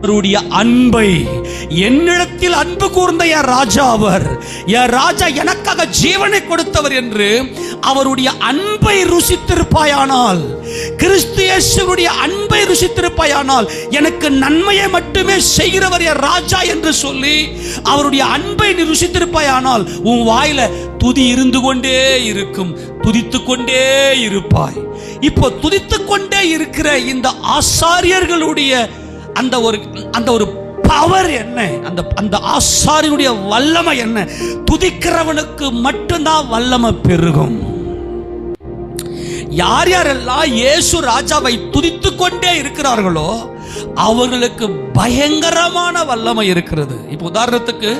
அவருடைய அன்பை, என்னிடத்தில் அன்பு கூர்ந்த என் ராஜா அவர், என் ராஜா எனக்காக ஜீவனை கொடுத்தவர் என்று அவருடைய அன்பை ருசித்திருப்பாயானால், கிறிஸ்து இயேசுவுடைய அன்பை ருசித்திருப்பாயானால், எனக்கு நன்மையை மட்டுமே செய்கிறவர் என் ராஜா என்று சொல்லி அவருடைய அன்பை நீ ருசித்திருப்பாயானால் உன் வாயில துதி இருந்து கொண்டே இருக்கும், துதித்து கொண்டே இருப்பாய். இப்போ துதித்து கொண்டே இருக்கிற இந்த ஆசாரியர்களுடைய அந்த ஒரு பவர் என்ன, அந்த ஆசாரியனுடைய வல்லமை என்ன? துதிக்கிறவனுக்கு மட்டும்தான் வல்லமை பெருகும். யார் யாரெல்லாம் இயேசு ராஜாவை துதித்து கொண்டே இருக்கிறார்களோ அவர்களுக்கு பயங்கரமான வல்லமை இருக்கிறது. இப்போ உதாரணத்துக்கு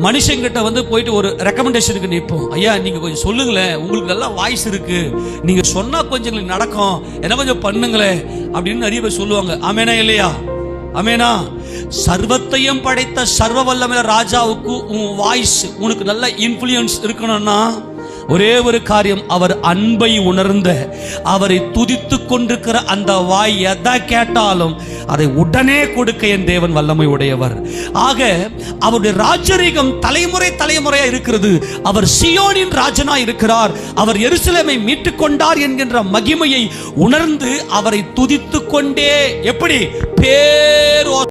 மனுஷங்கிட்ட போயிட்டு ஒரு ரெக்கமெண்டேஷனுக்கு நிற்போம். ஐயா நீங்க கொஞ்சம் சொல்லுங்களேன், உங்களுக்கு நல்லா வாய்ஸ் இருக்கு, நீங்க சொன்னா கொஞ்சம் எங்களுக்கு நடக்கும், என்ன கொஞ்சம் பண்ணுங்களேன் அப்படின்னு நிறைய பேர் சொல்லுவாங்க. ஆமேனா இல்லையா? ஆமேனா? சர்வத்தையும் படைத்த சர்வ வல்லமையுள்ள ராஜாவுக்கு உன் வாய்ஸ், உனக்கு நல்ல இன்ஃப்ளூயன்ஸ் இருக்கணும்னா ஒரே ஒரு காரியம், அவர் அன்பை உணர்ந்த, அவரை துதித்து கொண்டிருக்கிற அந்த வாய் எதை கேட்டாலும் அதை உடனே கொடுக்க என் தேவன் வல்லமை உடையவர். ஆக அவருடைய ராஜரீகம் தலைமுறை தலைமுறையா இருக்கிறது. அவர் சியோனின் ராஜனா இருக்கிறார். அவர் எருசலேமை மீட்டுக் கொண்டார் என்கின்ற மகிமையை உணர்ந்து அவரை துதித்து கொண்டே, எப்படி பேரோ